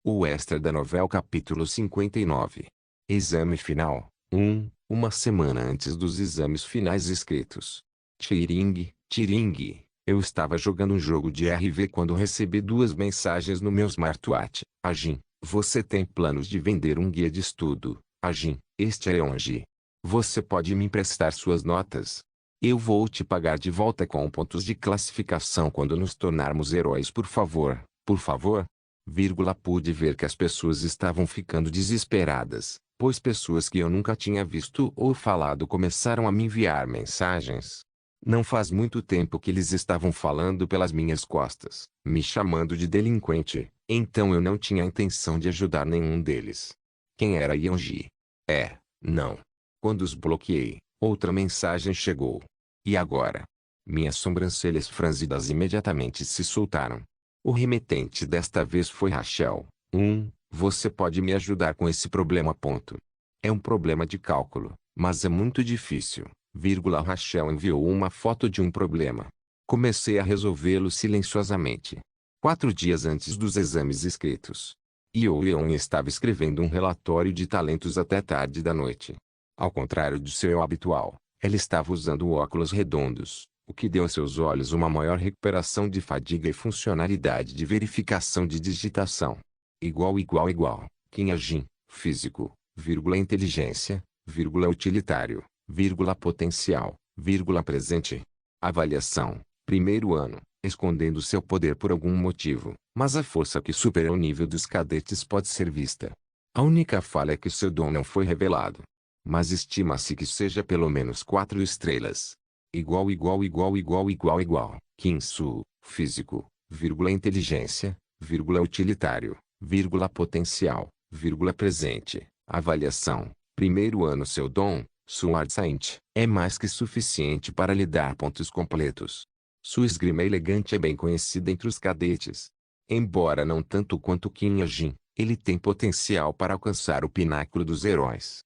O extra da novela capítulo 59. Exame final. 1. Uma semana antes dos exames finais escritos. Tiring, Tiring. Eu estava jogando um jogo de RV quando recebi duas mensagens no meu smartwatch. Ajin, você tem planos de vender um guia de estudo? Ajin, este é Onji. Você pode me emprestar suas notas? Eu vou te pagar de volta com pontos de classificação quando nos tornarmos heróis, por favor, por favor. Pude ver que as pessoas estavam ficando desesperadas, pois pessoas que eu nunca tinha visto ou falado começaram a me enviar mensagens. Não faz muito tempo que eles estavam falando pelas minhas costas, me chamando de delinquente, então eu não tinha intenção de ajudar nenhum deles. Quem era Yanji? Não. Quando os bloqueei, outra mensagem chegou. E agora? Minhas sobrancelhas franzidas imediatamente se soltaram. O remetente desta vez foi Rachel. Você pode me ajudar com esse problema? É um problema de cálculo, mas é muito difícil. Rachel enviou uma foto de um problema. Comecei a resolvê-lo silenciosamente. 4 dias antes dos exames escritos. Leon estava escrevendo um relatório de talentos até tarde da noite. Ao contrário do seu habitual, ela estava usando óculos redondos, o que deu a seus olhos uma maior recuperação de fadiga e funcionalidade de verificação de digitação. Kim Ajin, físico, inteligência, utilitário, potencial, presente. Avaliação, primeiro ano, escondendo seu poder por algum motivo, mas a força que supera o nível dos cadetes pode ser vista. A única falha é que seu dom não foi revelado. Mas estima-se que seja pelo menos 4 estrelas. Kinsu, físico, inteligência, utilitário, potencial, presente. Avaliação, primeiro ano. Seu dom, Sword Saint, é mais que suficiente para lhe dar pontos completos. Sua esgrima elegante é bem conhecida entre os cadetes. Embora não tanto quanto Kim Ajin, ele tem potencial para alcançar o pináculo dos heróis.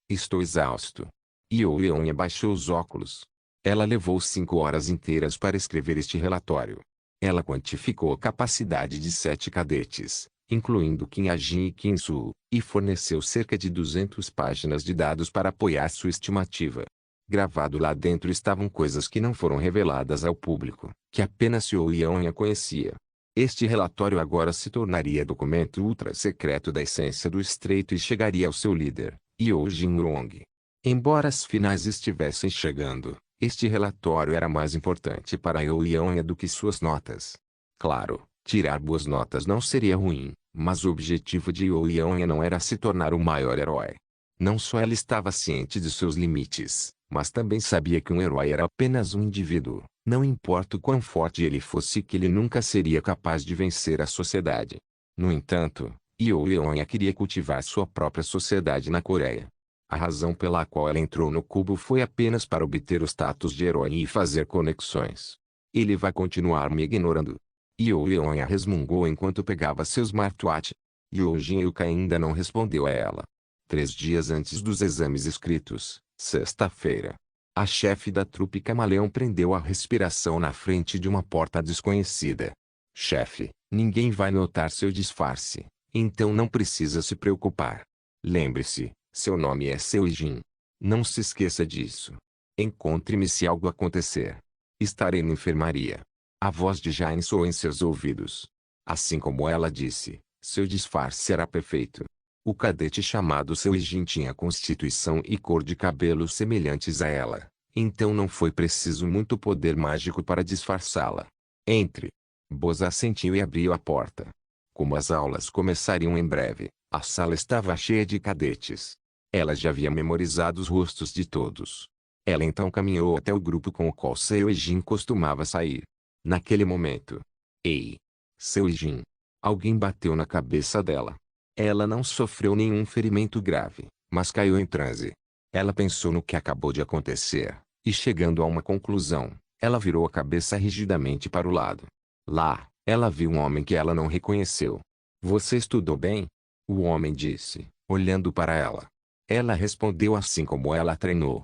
Estou exausto. Leon abaixou os óculos. Ela levou 5 horas inteiras para escrever este relatório. Ela quantificou a capacidade de 7 cadetes, incluindo Kim Ajin e Kinsu, e forneceu cerca de 200 páginas de dados para apoiar sua estimativa. Gravado lá dentro estavam coisas que não foram reveladas ao público, que apenas Leon conhecia. Este relatório agora se tornaria documento ultra-secreto da essência do Estreito e chegaria ao seu líder, Yeo Jinrong. Embora as finais estivessem chegando, este relatório era mais importante para Leon do que suas notas. Claro, tirar boas notas não seria ruim, mas o objetivo de Leon não era se tornar o maior herói. Não só ela estava ciente de seus limites, mas também sabia que um herói era apenas um indivíduo, não importa o quão forte ele fosse, que ele nunca seria capaz de vencer a sociedade. No entanto, Leon queria cultivar sua própria sociedade na Coreia. A razão pela qual ela entrou no cubo foi apenas para obter o status de herói e fazer conexões. Ele vai continuar me ignorando. Leon resmungou enquanto pegava seu smartwatch. Yuka ainda não respondeu a ela. 3 dias antes dos exames escritos, sexta-feira. A chefe da trupe Camaleão prendeu a respiração na frente de uma porta desconhecida. Chefe, ninguém vai notar seu disfarce, então não precisa se preocupar. Lembre-se, seu nome é Seujin. Não se esqueça disso. Encontre-me se algo acontecer. Estarei na enfermaria. A voz de Jane soou em seus ouvidos. Assim como ela disse, seu disfarce era perfeito. O cadete chamado Seujin tinha constituição e cor de cabelo semelhantes a ela, então não foi preciso muito poder mágico para disfarçá-la. Entre. Boza assentiu e abriu a porta. Como as aulas começariam em breve, a sala estava cheia de cadetes. Ela já havia memorizado os rostos de todos. Ela então caminhou até o grupo com o qual Seujin costumava sair. Naquele momento. Ei! Seujin! Alguém bateu na cabeça dela. Ela não sofreu nenhum ferimento grave, mas caiu em transe. Ela pensou no que acabou de acontecer, e chegando a uma conclusão, ela virou a cabeça rigidamente para o lado. Lá, ela viu um homem que ela não reconheceu. Você estudou bem? O homem disse, olhando para ela. Ela respondeu assim como ela treinou.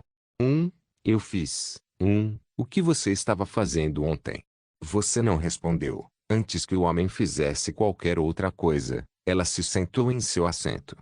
Eu fiz. O que você estava fazendo ontem? Você não respondeu. Antes que o homem fizesse qualquer outra coisa, ela se sentou em seu assento.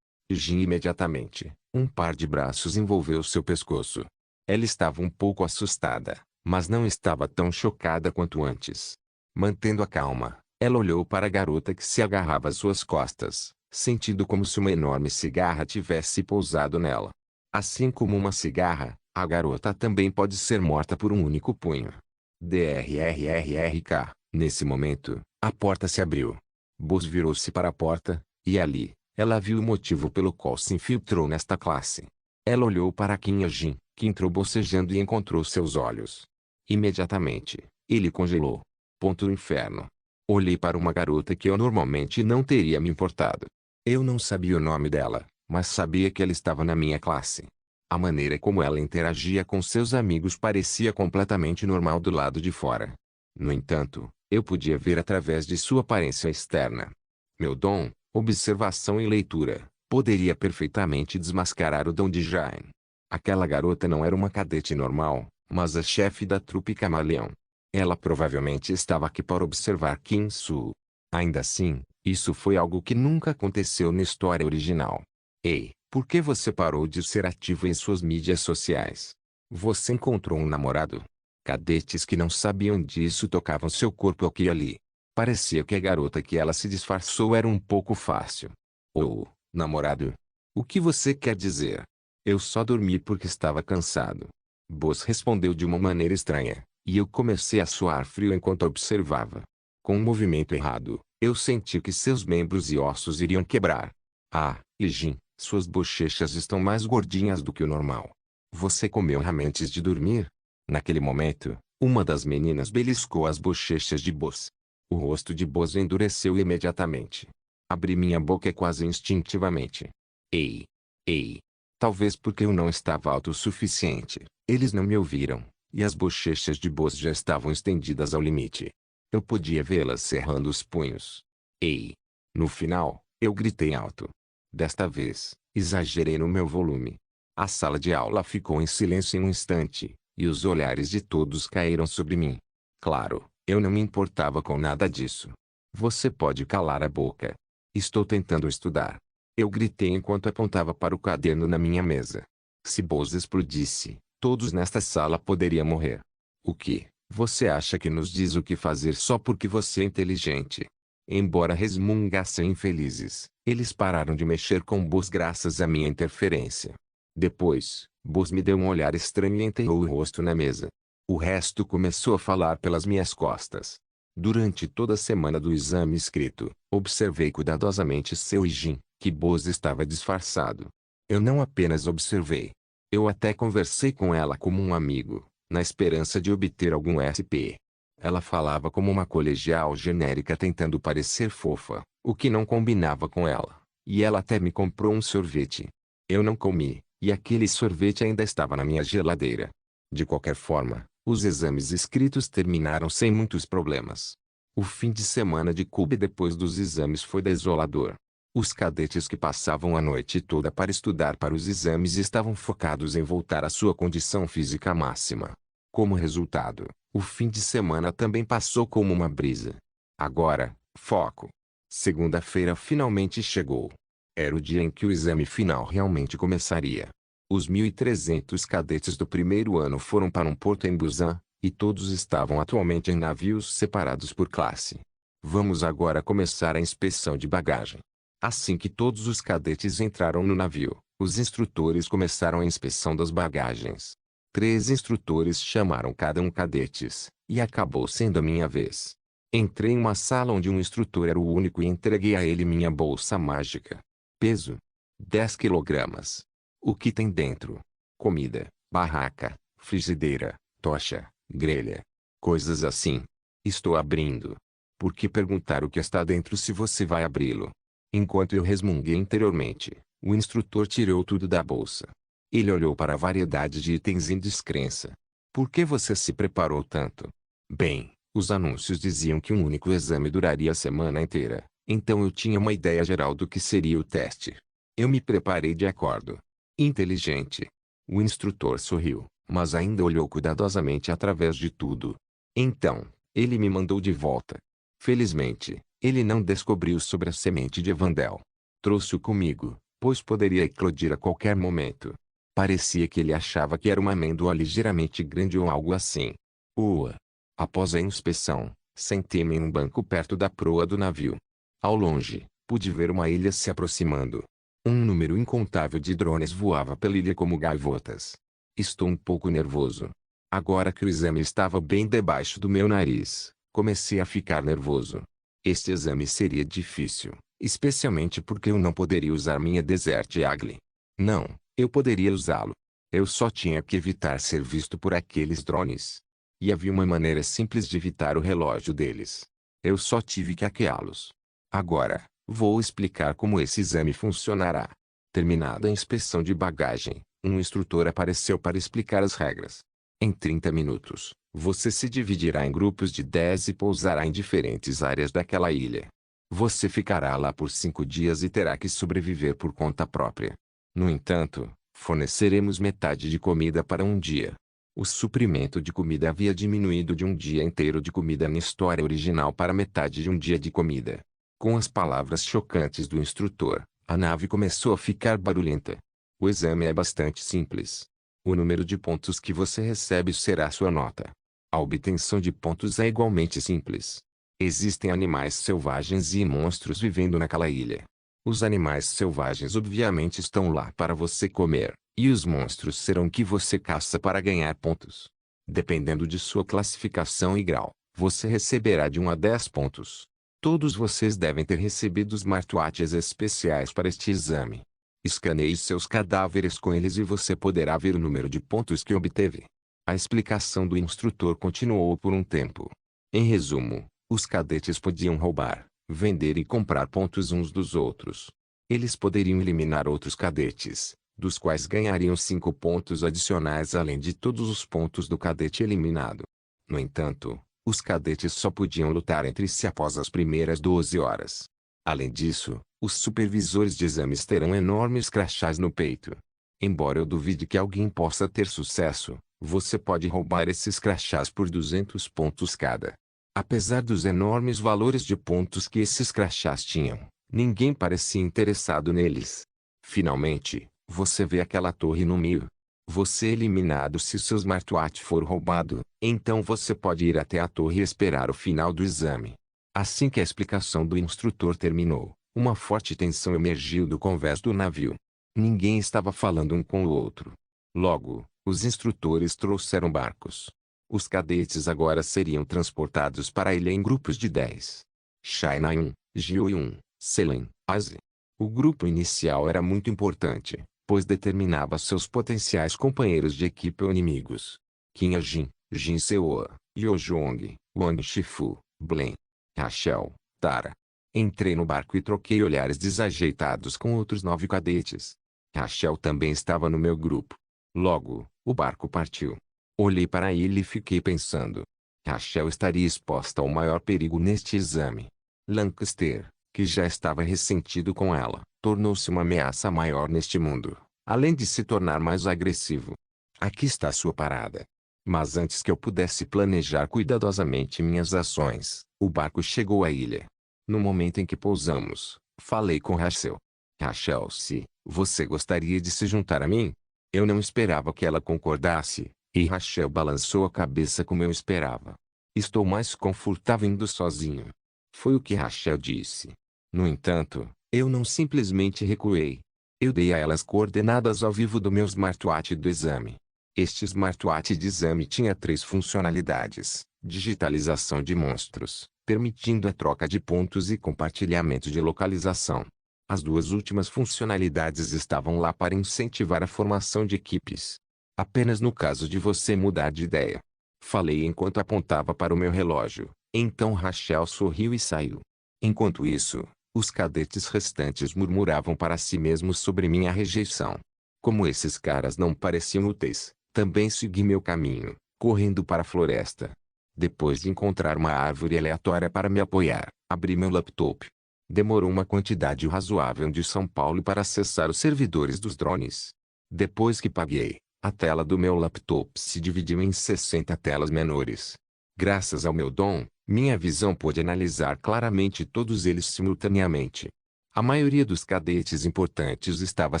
Imediatamente, um par de braços envolveu seu pescoço. Ela estava um pouco assustada, mas não estava tão chocada quanto antes. Mantendo a calma, ela olhou para a garota que se agarrava às suas costas, sentindo como se uma enorme cigarra tivesse pousado nela. Assim como uma cigarra, a garota também pode ser morta por um único punho. DRRRRK. Nesse momento, a porta se abriu. Boz virou-se para a porta, e ali, ela viu o motivo pelo qual se infiltrou nesta classe. Ela olhou para Kim Jin, que entrou bocejando e encontrou seus olhos. Imediatamente, ele congelou. Ponto do inferno. Olhei para uma garota que eu normalmente não teria me importado. Eu não sabia o nome dela, mas sabia que ela estava na minha classe. A maneira como ela interagia com seus amigos parecia completamente normal do lado de fora. No entanto, eu podia ver através de sua aparência externa. Meu dom, observação e leitura, poderia perfeitamente desmascarar o dom de Jane. Aquela garota não era uma cadete normal, mas a chefe da trupe Camaleão. Ela provavelmente estava aqui para observar Kim Soo. Ainda assim, isso foi algo que nunca aconteceu na história original. Ei, por que você parou de ser ativo em suas mídias sociais? Você encontrou um namorado? Cadetes que não sabiam disso tocavam seu corpo aqui e ali. Parecia que a garota que ela se disfarçou era um pouco fácil. Oh, namorado? O que você quer dizer? Eu só dormi porque estava cansado. Boz respondeu de uma maneira estranha, e eu comecei a suar frio enquanto observava. Com um movimento errado, eu senti que seus membros e ossos iriam quebrar. Ah, Jin, suas bochechas estão mais gordinhas do que o normal. Você comeu RAM antes de dormir? Naquele momento, uma das meninas beliscou as bochechas de Boz. O rosto de Boz endureceu imediatamente. Abri minha boca quase instintivamente. Ei! Ei! Talvez porque eu não estava alto o suficiente, eles não me ouviram, e as bochechas de Boz já estavam estendidas ao limite. Eu podia vê-las cerrando os punhos. Ei! No final, eu gritei alto. Desta vez, exagerei no meu volume. A sala de aula ficou em silêncio em um instante, e os olhares de todos caíram sobre mim. Claro, eu não me importava com nada disso. Você pode calar a boca. Estou tentando estudar. Eu gritei enquanto apontava para o caderno na minha mesa. Se Boz explodisse, todos nesta sala poderiam morrer. O que? Você acha que nos diz o que fazer só porque você é inteligente? Embora resmungassem infelizes, eles pararam de mexer com Boz graças à minha interferência. Depois, Boz me deu um olhar estranho e enterrou o rosto na mesa. O resto começou a falar pelas minhas costas. Durante toda a semana do exame escrito, observei cuidadosamente seu Jin, que Boz estava disfarçado. Eu não apenas observei. Eu até conversei com ela como um amigo, na esperança de obter algum SP. Ela falava como uma colegial genérica tentando parecer fofa, o que não combinava com ela. E ela até me comprou um sorvete. Eu não comi, e aquele sorvete ainda estava na minha geladeira. De qualquer forma, os exames escritos terminaram sem muitos problemas. O fim de semana de Kobe depois dos exames foi desolador. Os cadetes que passavam a noite toda para estudar para os exames estavam focados em voltar à sua condição física máxima. Como resultado, o fim de semana também passou como uma brisa. Agora, foco. Segunda-feira finalmente chegou. Era o dia em que o exame final realmente começaria. Os 1.300 cadetes do primeiro ano foram para um porto em Busan, e todos estavam atualmente em navios separados por classe. Vamos agora começar a inspeção de bagagem. Assim que todos os cadetes entraram no navio, os instrutores começaram a inspeção das bagagens. 3 instrutores chamaram cada um cadetes, e acabou sendo a minha vez. Entrei em uma sala onde um instrutor era o único e entreguei a ele minha bolsa mágica. Peso: 10 quilogramas. O que tem dentro? Comida, barraca, frigideira, tocha, grelha. Coisas assim. Estou abrindo. Por que perguntar o que está dentro se você vai abri-lo? Enquanto eu resmunguei interiormente, o instrutor tirou tudo da bolsa. Ele olhou para a variedade de itens em descrença. Por que você se preparou tanto? Bem, os anúncios diziam que um único exame duraria a semana inteira, então eu tinha uma ideia geral do que seria o teste. Eu me preparei de acordo. Inteligente. O instrutor sorriu, mas ainda olhou cuidadosamente através de tudo. Então, ele me mandou de volta. Felizmente, ele não descobriu sobre a semente de Evandel. Trouxe-o comigo, pois poderia eclodir a qualquer momento. Parecia que ele achava que era uma amêndoa ligeiramente grande ou algo assim. Ua! Após a inspeção, sentei-me em um banco perto da proa do navio. Ao longe, pude ver uma ilha se aproximando. Um número incontável de drones voava pela ilha como gaivotas. Estou um pouco nervoso. Agora que o exame estava bem debaixo do meu nariz, comecei a ficar nervoso. Este exame seria difícil, especialmente porque eu não poderia usar minha Desert Eagle. Não, eu poderia usá-lo. Eu só tinha que evitar ser visto por aqueles drones. E havia uma maneira simples de evitar o relógio deles. Eu só tive que hackeá-los. Agora, vou explicar como esse exame funcionará. Terminada a inspeção de bagagem, um instrutor apareceu para explicar as regras. Em 30 minutos, você se dividirá em grupos de 10 e pousará em diferentes áreas daquela ilha. Você ficará lá por 5 dias e terá que sobreviver por conta própria. No entanto, forneceremos metade de comida para um dia. O suprimento de comida havia diminuído de um dia inteiro de comida na história original para metade de um dia de comida. Com as palavras chocantes do instrutor, a nave começou a ficar barulhenta. O exame é bastante simples. O número de pontos que você recebe será sua nota. A obtenção de pontos é igualmente simples. Existem animais selvagens e monstros vivendo naquela ilha. Os animais selvagens obviamente estão lá para você comer, e os monstros serão que você caça para ganhar pontos. Dependendo de sua classificação e grau, você receberá de 1 a 10 pontos. Todos vocês devem ter recebido smartwatches especiais para este exame. Escaneie seus cadáveres com eles e você poderá ver o número de pontos que obteve. A explicação do instrutor continuou por um tempo. Em resumo, os cadetes podiam roubar, vender e comprar pontos uns dos outros. Eles poderiam eliminar outros cadetes, dos quais ganhariam 5 pontos adicionais além de todos os pontos do cadete eliminado. No entanto, os cadetes só podiam lutar entre si após as primeiras 12 horas. Além disso, os supervisores de exames terão enormes crachás no peito. Embora eu duvide que alguém possa ter sucesso, você pode roubar esses crachás por 200 pontos cada. Apesar dos enormes valores de pontos que esses crachás tinham, ninguém parecia interessado neles. Finalmente, você vê aquela torre no meio. Você é eliminado se seu smartwatch for roubado, então você pode ir até a torre e esperar o final do exame. Assim que a explicação do instrutor terminou, uma forte tensão emergiu do convés do navio. Ninguém estava falando um com o outro. Logo, os instrutores trouxeram barcos. Os cadetes agora seriam transportados para a ilha em grupos de 10. China 1, Jiu 1, Selen, Aze. O grupo inicial era muito importante, pois determinava seus potenciais companheiros de equipe ou inimigos. Qin Jin, Jin Seoa, Yojong, Wang Shifu, Blen, Rachel, Tara. Entrei no barco e troquei olhares desajeitados com outros 9 cadetes. Rachel também estava no meu grupo. Logo, o barco partiu. Olhei para a ilha e fiquei pensando. Rachel estaria exposta ao maior perigo neste exame. Lancaster, que já estava ressentido com ela, tornou-se uma ameaça maior neste mundo, além de se tornar mais agressivo. Aqui está sua parada. Mas antes que eu pudesse planejar cuidadosamente minhas ações, o barco chegou à ilha. No momento em que pousamos, falei com Rachel. Rachel, se você gostaria de se juntar a mim? Eu não esperava que ela concordasse, e Rachel balançou a cabeça como eu esperava. Estou mais confortável indo sozinho. Foi o que Rachel disse. No entanto, eu não simplesmente recuei. Eu dei a ela as coordenadas ao vivo do meu smartwatch do exame. Este smartwatch de exame tinha 3 funcionalidades: digitalização de monstros, permitindo a troca de pontos e compartilhamento de localização. As 2 últimas funcionalidades estavam lá para incentivar a formação de equipes. Apenas no caso de você mudar de ideia. Falei enquanto apontava para o meu relógio, então Rachel sorriu e saiu. Enquanto isso, os cadetes restantes murmuravam para si mesmos sobre minha rejeição. Como esses caras não pareciam úteis, também segui meu caminho, correndo para a floresta. Depois de encontrar uma árvore aleatória para me apoiar, abri meu laptop. Demorou uma quantidade razoável de São Paulo para acessar os servidores dos drones. Depois que paguei, a tela do meu laptop se dividiu em 60 telas menores. Graças ao meu dom, Minha visão pôde analisar claramente todos eles simultaneamente. A maioria dos cadetes importantes estava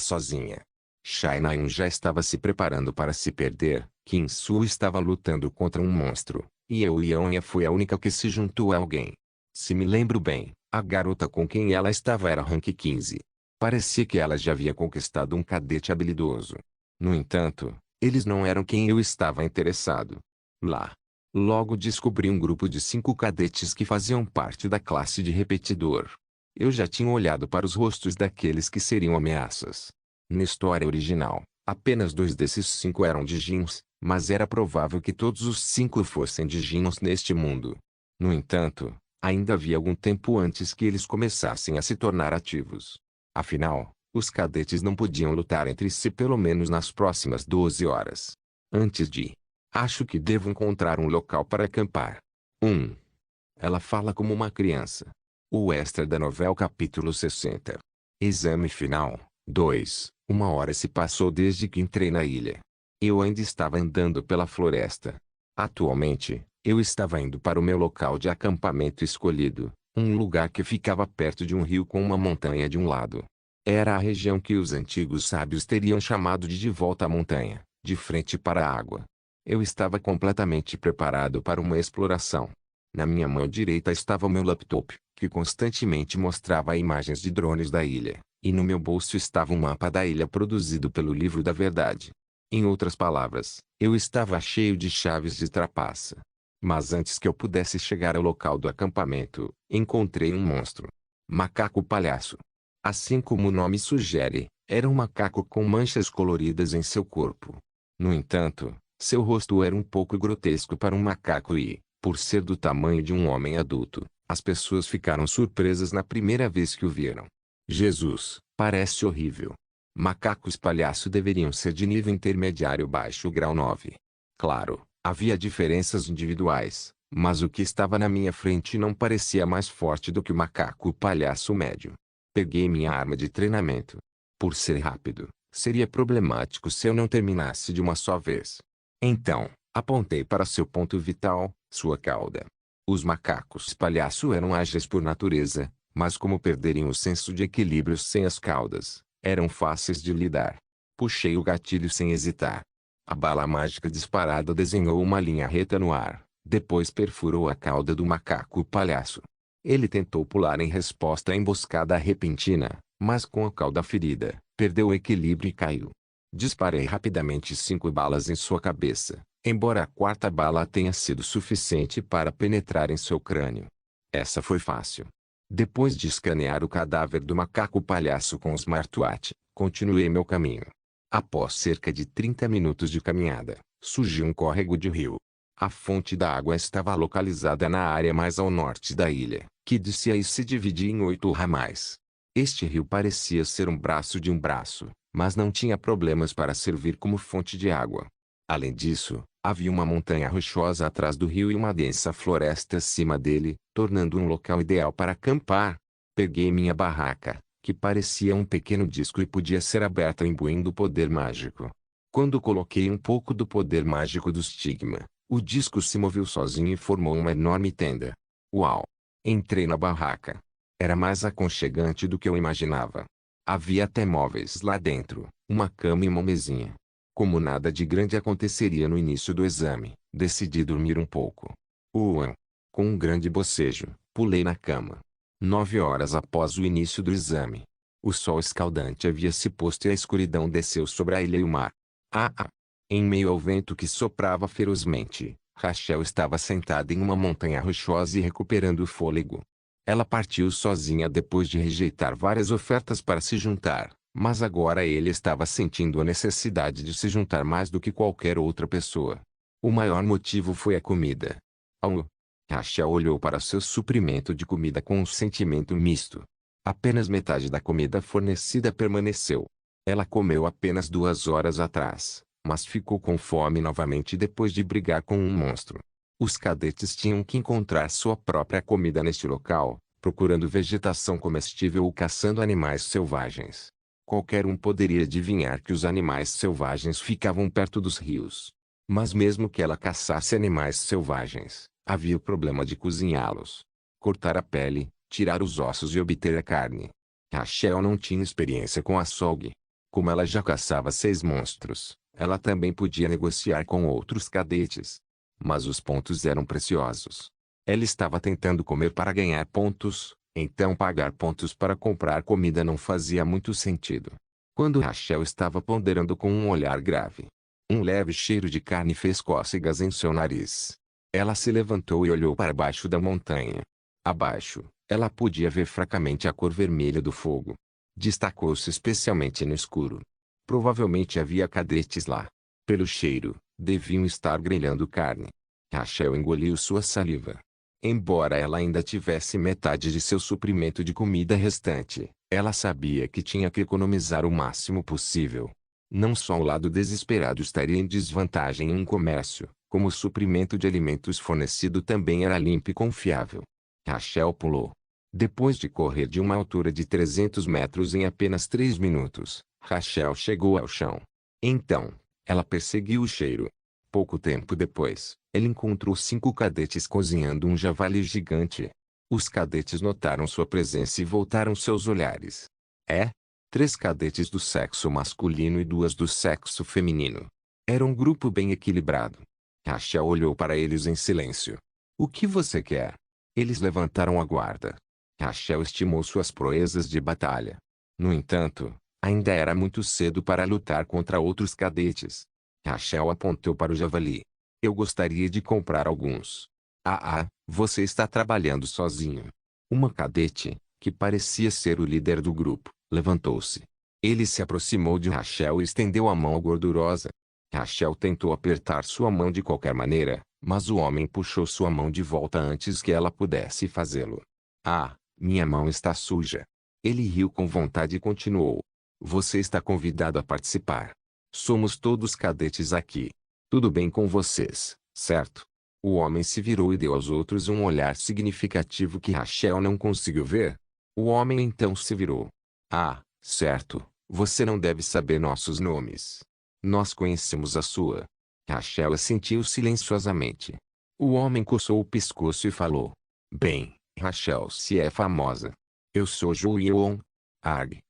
sozinha. Shai Naeun já estava se preparando para se perder, Kim Su estava lutando contra um monstro, e Eoya foi a única que se juntou a alguém. Se me lembro bem, a garota com quem ela estava era rank 15. Parecia que ela já havia conquistado um cadete habilidoso. No entanto, eles não eram quem eu estava interessado. Lá. Logo descobri um grupo de 5 cadetes que faziam parte da classe de repetidor. Eu já tinha olhado para os rostos daqueles que seriam ameaças. Na história original, apenas 2 desses 5 eram Digimons, mas era provável que todos os 5 fossem Digimons neste mundo. No entanto, ainda havia algum tempo antes que eles começassem a se tornar ativos. Afinal, os cadetes não podiam lutar entre si pelo menos nas próximas 12 horas. Antes de... Acho que devo encontrar um local para acampar. 1. Ela fala como uma criança. O extra da novela capítulo 60. Exame final. 2. Uma hora se passou desde que entrei na ilha. Eu ainda estava andando pela floresta. Atualmente, eu estava indo para o meu local de acampamento escolhido, um lugar que ficava perto de um rio com uma montanha de um lado. Era a região que os antigos sábios teriam chamado de volta à montanha, de frente para a água. Eu estava completamente preparado para uma exploração. Na minha mão direita estava o meu laptop, que constantemente mostrava imagens de drones da ilha, e no meu bolso estava um mapa da ilha produzido pelo Livro da Verdade. Em outras palavras, eu estava cheio de chaves de trapaça. Mas antes que eu pudesse chegar ao local do acampamento, encontrei um monstro. Macaco palhaço. Assim como o nome sugere, era um macaco com manchas coloridas em seu corpo. No entanto, seu rosto era um pouco grotesco para um macaco e, por ser do tamanho de um homem adulto, as pessoas ficaram surpresas na primeira vez que o viram. Jesus, parece horrível. Macacos palhaço deveriam ser de nível intermediário baixo grau 9. Claro, havia diferenças individuais, mas o que estava na minha frente não parecia mais forte do que o macaco palhaço médio. Peguei minha arma de treinamento. Por ser rápido, seria problemático se eu não terminasse de uma só vez. Então, apontei para seu ponto vital, sua cauda. Os macacos palhaço eram ágeis por natureza, mas como perderiam o senso de equilíbrio sem as caudas, eram fáceis de lidar. Puxei o gatilho sem hesitar. A bala mágica disparada desenhou uma linha reta no ar, depois perfurou a cauda do macaco palhaço. Ele tentou pular em resposta à emboscada repentina, mas com a cauda ferida, perdeu o equilíbrio e caiu. Disparei rapidamente 5 balas em sua cabeça, embora a 4ª bala tenha sido suficiente para penetrar em seu crânio. Essa foi fácil. Depois de escanear o cadáver do macaco palhaço com o smartwatch, continuei meu caminho. Após cerca de 30 minutos de caminhada, surgiu um córrego de rio. A fonte da água estava localizada na área mais ao norte da ilha, que descia e se dividia em 8 ramais. Este rio parecia ser um braço de um braço, mas não tinha problemas para servir como fonte de água. Além disso, havia uma montanha rochosa atrás do rio e uma densa floresta acima dele, tornando um local ideal para acampar. Peguei minha barraca, que parecia um pequeno disco e podia ser aberta imbuindo o poder mágico. Quando coloquei um pouco do poder mágico do estigma, o disco se moveu sozinho e formou uma enorme tenda. Uau! Entrei na barraca. Era mais aconchegante do que eu imaginava. Havia até móveis lá dentro, uma cama e uma mesinha. Como nada de grande aconteceria no início do exame, decidi dormir um pouco. Com um grande bocejo, pulei na cama. 9 horas após o início do exame. O sol escaldante havia se posto e a escuridão desceu sobre a ilha e o mar. Em meio ao vento que soprava ferozmente, Rachel estava sentada em uma montanha rochosa e recuperando o fôlego. Ela partiu sozinha depois de rejeitar várias ofertas para se juntar, mas agora ele estava sentindo a necessidade de se juntar mais do que qualquer outra pessoa. O maior motivo foi a comida. Rachel olhou para seu suprimento de comida com um sentimento misto. Apenas metade da comida fornecida permaneceu. Ela comeu apenas 2 horas atrás, mas ficou com fome novamente depois de brigar com um monstro. Os cadetes tinham que encontrar sua própria comida neste local, procurando vegetação comestível ou caçando animais selvagens. Qualquer um poderia adivinhar que os animais selvagens ficavam perto dos rios. Mas mesmo que ela caçasse animais selvagens, Havia o problema de cozinhá-los. Cortar a pele, tirar os ossos e obter a carne. Rachel não tinha experiência com açougue. Como ela já caçava 6 monstros, ela também podia negociar com outros cadetes. Mas os pontos eram preciosos. Ela estava tentando comer para ganhar pontos, então pagar pontos para comprar comida não fazia muito sentido. Quando Rachel estava ponderando com um olhar grave, um leve cheiro de carne fez cócegas em seu nariz. Ela se levantou e olhou para baixo da montanha. Abaixo, ela podia ver fracamente a cor vermelha do fogo. Destacou-se especialmente no escuro. Provavelmente havia cadetes lá. Pelo cheiro, deviam estar grelhando carne. Rachel engoliu sua saliva. Embora ela ainda tivesse metade de seu suprimento de comida restante, ela sabia que tinha que economizar o máximo possível. Não só o lado desesperado estaria em desvantagem em um comércio, como o suprimento de alimentos fornecido também era limpo e confiável. Rachel pulou. Depois de correr de uma altura de 300 metros em apenas 3 minutos, Rachel chegou ao chão. Então, ela perseguiu o cheiro. Pouco tempo depois, ele encontrou 5 cadetes cozinhando um javali gigante. Os cadetes notaram sua presença e voltaram seus olhares. 3 cadetes do sexo masculino e 2 do sexo feminino. Era um grupo bem equilibrado. Rachel olhou para eles em silêncio. O que você quer? Eles levantaram a guarda. Rachel estimou suas proezas de batalha. No entanto, ainda era muito cedo para lutar contra outros cadetes. Rachel apontou para o javali. Eu gostaria de comprar alguns. Você está trabalhando sozinho. Uma cadete, que parecia ser o líder do grupo, levantou-se. Ele se aproximou de Rachel e estendeu a mão gordurosa. Rachel tentou apertar sua mão de qualquer maneira, mas o homem puxou sua mão de volta antes que ela pudesse fazê-lo. Minha mão está suja. Ele riu com vontade e continuou. Você está convidado a participar. Somos todos cadetes aqui. Tudo bem com vocês, certo? O homem se virou e deu aos outros um olhar significativo que Rachel não conseguiu ver. O homem então se virou. Certo. Você não deve saber nossos nomes. Nós conhecemos a sua. Rachel assentiu silenciosamente. O homem coçou o pescoço e falou. Bem, Rachel se é famosa. Eu sou Julion.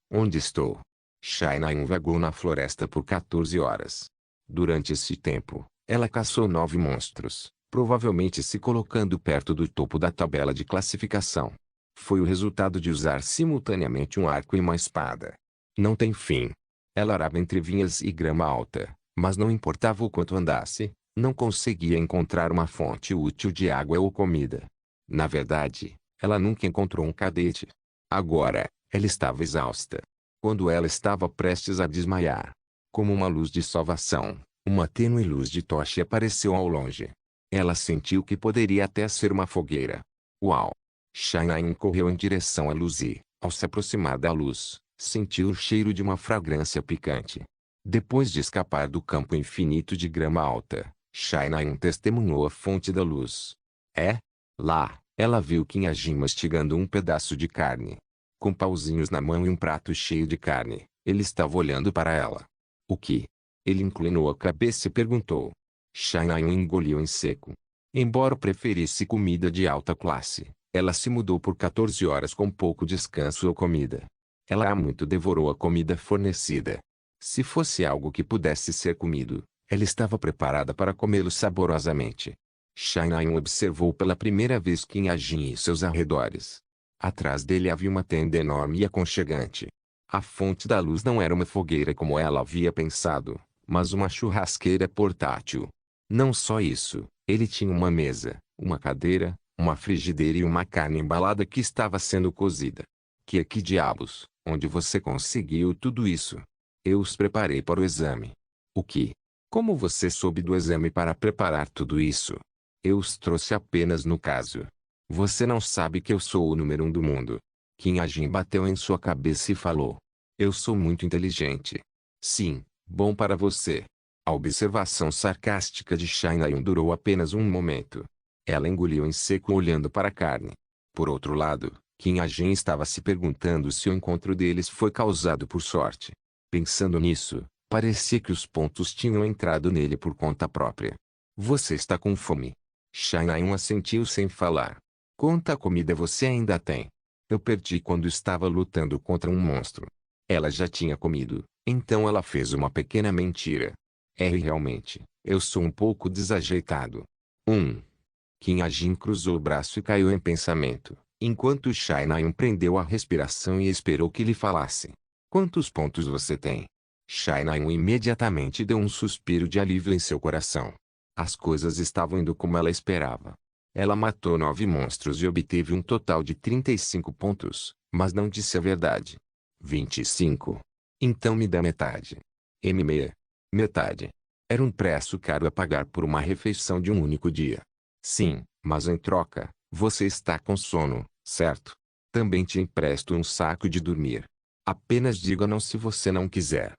Onde estou? Shainain vagou na floresta por 14 horas. Durante esse tempo, ela caçou 9 monstros, provavelmente se colocando perto do topo da tabela de classificação. Foi o resultado de usar simultaneamente um arco e uma espada. Não tem fim. Ela arava entre vinhas e grama alta, mas não importava o quanto andasse, não conseguia encontrar uma fonte útil de água ou comida. Na verdade, ela nunca encontrou um cadete. Agora, ela estava exausta. Quando ela estava prestes a desmaiar, como uma luz de salvação, uma tênue luz de tocha apareceu ao longe. Ela sentiu que poderia até ser uma fogueira. Uau! Shainain correu em direção à luz e, ao se aproximar da luz, sentiu o cheiro de uma fragrância picante. Depois de escapar do campo infinito de grama alta, Shainain testemunhou a fonte da luz. Lá, ela viu Kinhajin mastigando um pedaço de carne. Com pauzinhos na mão e um prato cheio de carne, ele estava olhando para ela. O que? Ele inclinou a cabeça e perguntou. Shainain engoliu em seco. Embora preferisse comida de alta classe, ela se mudou por 14 horas com pouco descanso ou comida. Ela há muito devorou a comida fornecida. Se fosse algo que pudesse ser comido, ela estava preparada para comê-lo saborosamente. Shainain observou pela primeira vez Kinhajin e seus arredores. Atrás dele havia uma tenda enorme e aconchegante. A fonte da luz não era uma fogueira como ela havia pensado, mas uma churrasqueira portátil. Não só isso, ele tinha uma mesa, uma cadeira, uma frigideira e uma carne embalada que estava sendo cozida. Que diabos, onde você conseguiu tudo isso? Eu os preparei para o exame. O que? Como você soube do exame para preparar tudo isso? Eu os trouxe apenas no caso. Você não sabe que eu sou o número 1 do mundo. Kinhajin bateu em sua cabeça e falou. Eu sou muito inteligente. Sim, bom para você. A observação sarcástica de Shainain durou apenas um momento. Ela engoliu em seco olhando para a carne. Por outro lado, Kinhajin estava se perguntando se o encontro deles foi causado por sorte. Pensando nisso, parecia que os pontos tinham entrado nele por conta própria. Você está com fome? Shanayan assentiu sem falar. Quanta comida você ainda tem? Eu perdi quando estava lutando contra um monstro. Ela já tinha comido, então ela fez uma pequena mentira. Realmente, eu sou um pouco desajeitado. Qin Ajin cruzou o braço e caiu em pensamento, enquanto Shanayan prendeu a respiração e esperou que lhe falasse. Quantos pontos você tem? Shanayan imediatamente deu um suspiro de alívio em seu coração. As coisas estavam indo como ela esperava. Ela matou 9 monstros e obteve um total de 35 pontos, mas não disse a verdade. 25. Então me dá metade. M6. Metade. Era um preço caro a pagar por uma refeição de um único dia. Sim, mas em troca, você está com sono, certo? Também te empresto um saco de dormir. Apenas diga não se você não quiser.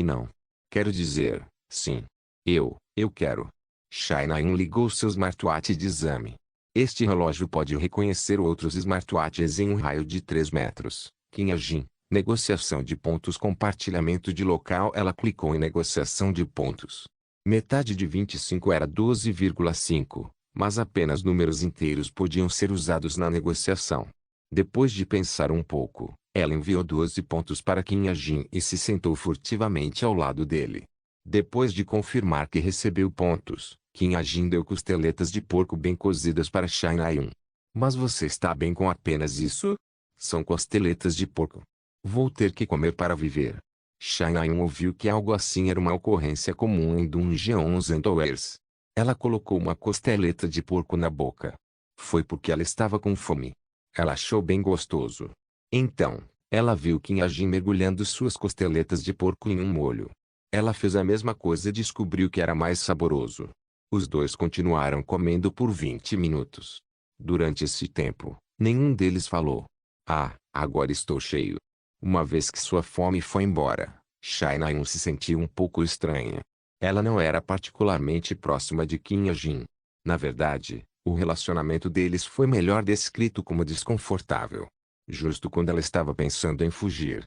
Não. Quero dizer, sim. Eu quero. Shanayan ligou seu smartwatch de exame. Este relógio pode reconhecer outros smartwatches em um raio de 3 metros. Qin Ajin. Negociação de pontos. Compartilhamento de local. Ela clicou em negociação de pontos. Metade de 25 era 12,5, mas apenas números inteiros podiam ser usados na negociação. Depois de pensar um pouco, ela enviou 12 pontos para Qin Ajin e se sentou furtivamente ao lado dele. Depois de confirmar que recebeu pontos, Qin Ajin deu costeletas de porco bem cozidas para Shanayan. Mas você está bem com apenas isso? São costeletas de porco. Vou ter que comer para viver. Shanayan ouviu que algo assim era uma ocorrência comum em Dungeons and Dragons. Ela colocou uma costeleta de porco na boca. Foi porque ela estava com fome. Ela achou bem gostoso. Então, ela viu Qin Ajin mergulhando suas costeletas de porco em um molho. Ela fez a mesma coisa e descobriu que era mais saboroso. Os dois continuaram comendo por 20 minutos. Durante esse tempo, nenhum deles falou. Agora estou cheio. Uma vez que sua fome foi embora, Shanayan se sentiu um pouco estranha. Ela não era particularmente próxima de Qin Ajin. Na verdade, o relacionamento deles foi melhor descrito como desconfortável. Justo quando ela estava pensando em fugir.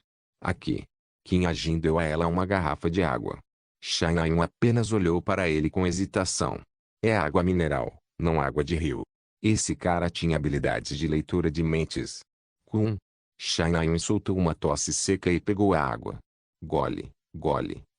Qin Ajin deu a ela uma garrafa de água. Shanayan apenas olhou para ele com hesitação. É água mineral, não água de rio. Esse cara tinha habilidades de leitura de mentes. Shanayan soltou uma tosse seca e pegou a água. Gole,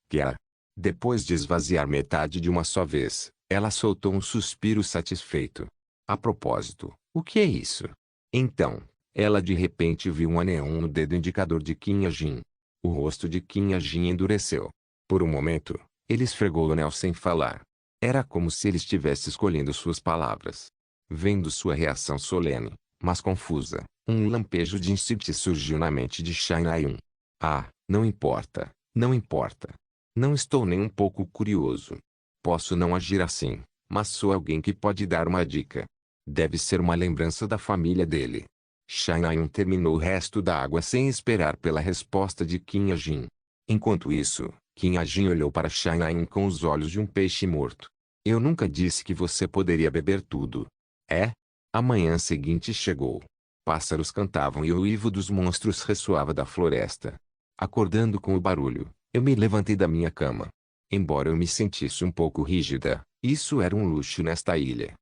quer. Depois de esvaziar metade de uma só vez, ela soltou um suspiro satisfeito. A propósito, o que é isso? Então, ela de repente viu um anel no dedo indicador de Qin Ajin. O rosto de Qin Ajin endureceu. Por um momento, ele esfregou o anel sem falar. Era como se ele estivesse escolhendo suas palavras. Vendo sua reação solene, mas confusa, um lampejo de insight surgiu na mente de Shanayan. Não importa, não importa. Não estou nem um pouco curioso. Posso não agir assim, mas sou alguém que pode dar uma dica. Deve ser uma lembrança da família dele. Shanayan terminou o resto da água sem esperar pela resposta de Qin Ajin. Enquanto isso, Qin Ajin olhou para Shanayan com os olhos de um peixe morto. Eu nunca disse que você poderia beber tudo. A manhã seguinte chegou. Pássaros cantavam e o uivo dos monstros ressoava da floresta. Acordando com o barulho, eu me levantei da minha cama. Embora eu me sentisse um pouco rígida, isso era um luxo nesta ilha.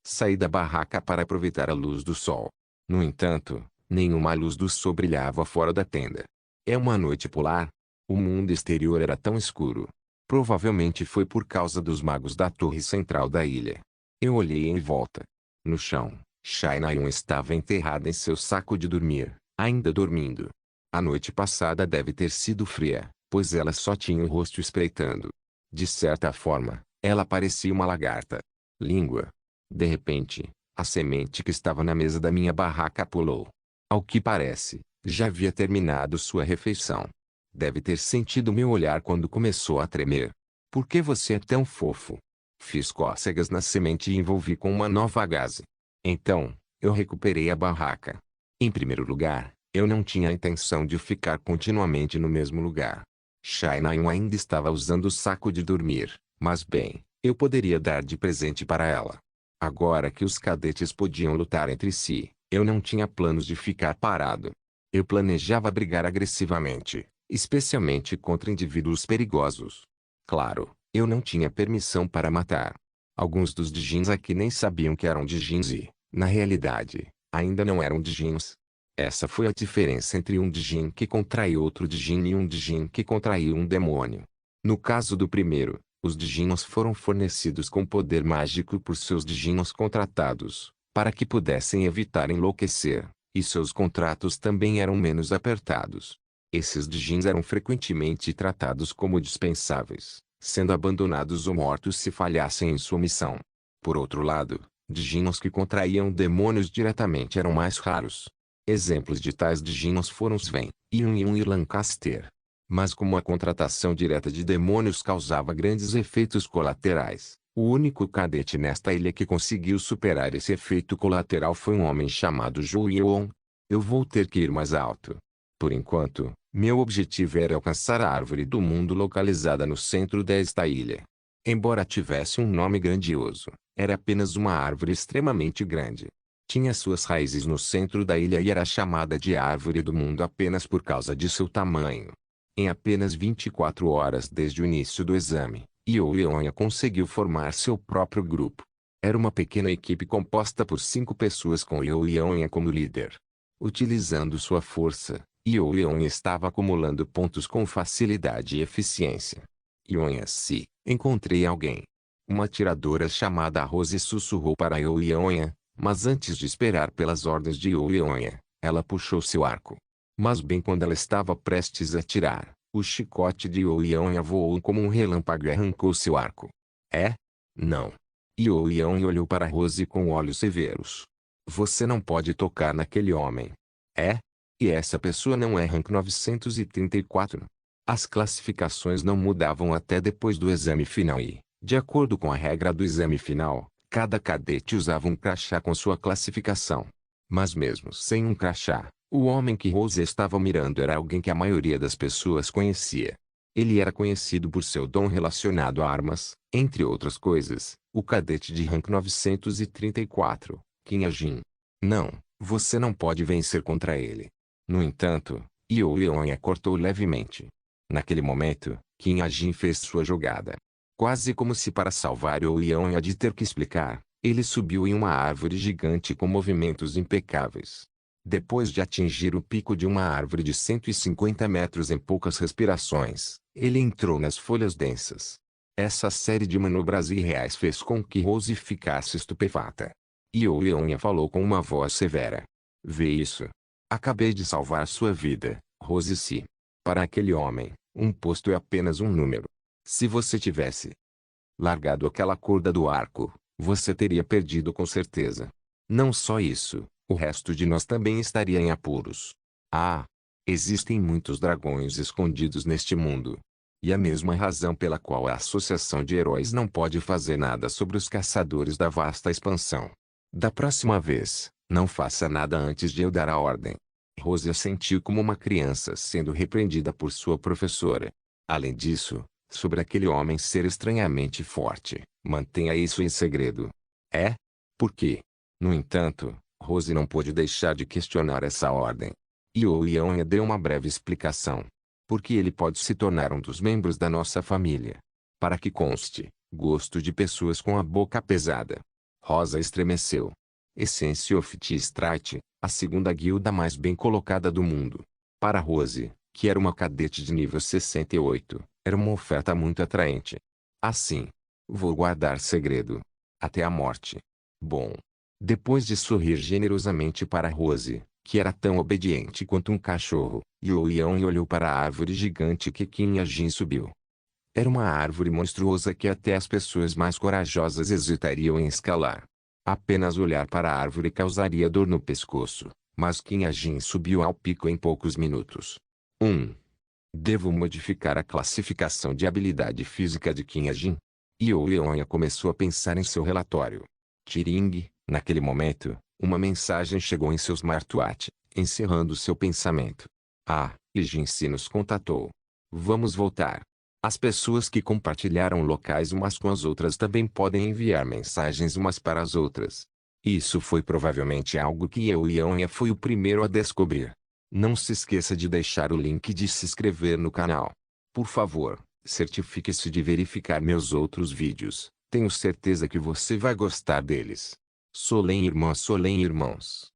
Saí da barraca para aproveitar a luz do sol. No entanto, nenhuma luz do sol brilhava fora da tenda. É uma noite polar? O mundo exterior era tão escuro. Provavelmente foi por causa dos magos da torre central da ilha. Eu olhei em volta. No chão, Shanayan estava enterrada em seu saco de dormir, ainda dormindo. A noite passada deve ter sido fria, pois ela só tinha o rosto espreitando. De certa forma, ela parecia uma lagarta. Língua. De repente, a semente que estava na mesa da minha barraca pulou. Ao que parece, já havia terminado sua refeição. Deve ter sentido meu olhar quando começou a tremer. Por que você é tão fofo? Fiz cócegas na semente e envolvi com uma nova gaze. Então, eu recuperei a barraca. Em primeiro lugar, eu não tinha a intenção de ficar continuamente no mesmo lugar. Shanayan ainda estava usando o saco de dormir, mas bem, eu poderia dar de presente para ela. Agora que os cadetes podiam lutar entre si, eu não tinha planos de ficar parado. Eu planejava brigar agressivamente, especialmente contra indivíduos perigosos. Claro, eu não tinha permissão para matar. Alguns dos Dijins aqui nem sabiam que eram Dijins e, na realidade, ainda não eram Dijins. Essa foi a diferença entre um Dijin que contraiu outro Dijin e um Dijin que contraiu um demônio. No caso do primeiro, os Dijinos foram fornecidos com poder mágico por seus Dijinos contratados, para que pudessem evitar enlouquecer, e seus contratos também eram menos apertados. Esses Dijins eram frequentemente tratados como dispensáveis, sendo abandonados ou mortos se falhassem em sua missão. Por outro lado, Dijinos que contraíam demônios diretamente eram mais raros. Exemplos de tais Dijinos foram Sven, Yun e Lancaster. Mas como a contratação direta de demônios causava grandes efeitos colaterais, o único cadete nesta ilha que conseguiu superar esse efeito colateral foi um homem chamado Zhou Yuan. Eu vou ter que ir mais alto. Por enquanto, meu objetivo era alcançar a árvore do mundo localizada no centro desta ilha. Embora tivesse um nome grandioso, era apenas uma árvore extremamente grande. Tinha suas raízes no centro da ilha e era chamada de Árvore do Mundo apenas por causa de seu tamanho. Em apenas 24 horas desde o início do exame, Yu Leonha conseguiu formar seu próprio grupo. Era uma pequena equipe composta por 5 pessoas com Yu Leonha como líder. Utilizando sua força, Yu Leonha estava acumulando pontos com facilidade e eficiência. Leonha, se encontrei alguém. Uma atiradora chamada Rose sussurrou para Yu Leonha, mas antes de esperar pelas ordens de Yu Leonha, ela puxou seu arco. Mas bem quando ela estava prestes a atirar, o chicote de Yu Leonha voou como um relâmpago e arrancou seu arco. É? Não. Yu Leonha olhou para Rose com olhos severos. Você não pode tocar naquele homem. É? E essa pessoa não é rank 934? As classificações não mudavam até depois do exame final e, de acordo com a regra do exame final, cada cadete usava um crachá com sua classificação. Mas mesmo sem um crachá, o homem que Rose estava mirando era alguém que a maioria das pessoas conhecia. Ele era conhecido por seu dom relacionado a armas, entre outras coisas, o cadete de rank 934, Qin Ajin. Não, você não pode vencer contra ele. No entanto, Yu Leonha cortou levemente. Naquele momento, Qin Ajin fez sua jogada. Quase como se para salvar Yu Leonha de ter que explicar, ele subiu em uma árvore gigante com movimentos impecáveis. Depois de atingir o pico de uma árvore de 150 metros em poucas respirações, ele entrou nas folhas densas. Essa série de manobras irreais fez com que Rose ficasse estupefata. Yu Leonha falou com uma voz severa. Vê isso? Acabei de salvar sua vida, Rose. Se para aquele homem, um posto é apenas um número. Se você tivesse largado aquela corda do arco, você teria perdido com certeza. Não só isso, o resto de nós também estaria em apuros. Ah! Existem muitos dragões escondidos neste mundo. E a mesma razão pela qual a Associação de Heróis não pode fazer nada sobre os caçadores da vasta expansão. Da próxima vez, não faça nada antes de eu dar a ordem. Rose sentiu como uma criança sendo repreendida por sua professora. Além disso, sobre aquele homem ser estranhamente forte, mantenha isso em segredo. É? Por quê? No entanto, Rose não pôde deixar de questionar essa ordem. Yu Leonha deu uma breve explicação. Porque ele pode se tornar um dos membros da nossa família. Para que conste, gosto de pessoas com a boca pesada. Rosa estremeceu. Essence of T-Strike, a segunda guilda mais bem colocada do mundo. Para Rose, que era uma cadete de nível 68, era uma oferta muito atraente. Assim, vou guardar segredo. Até a morte. Bom. Depois de sorrir generosamente para Rose, que era tão obediente quanto um cachorro, Yu Leonha olhou para a árvore gigante que Qin Ajin subiu. Era uma árvore monstruosa que até as pessoas mais corajosas hesitariam em escalar. Apenas olhar para a árvore causaria dor no pescoço, mas Qin Ajin subiu ao pico em poucos minutos. 1. Devo modificar a classificação de habilidade física de Qin Ajin? Yu Leonha começou a pensar em seu relatório. Tiring, naquele momento, uma mensagem chegou em seu smartwatch, encerrando seu pensamento. Ah, Jin se nos contatou. Vamos voltar. As pessoas que compartilharam locais umas com as outras também podem enviar mensagens umas para as outras. Isso foi provavelmente algo que Yu Leonha foi o primeiro a descobrir. Não se esqueça de deixar o link de se inscrever no canal. Por favor, certifique-se de verificar meus outros vídeos. Tenho certeza que você vai gostar deles. Solem irmãs, Solem irmãos.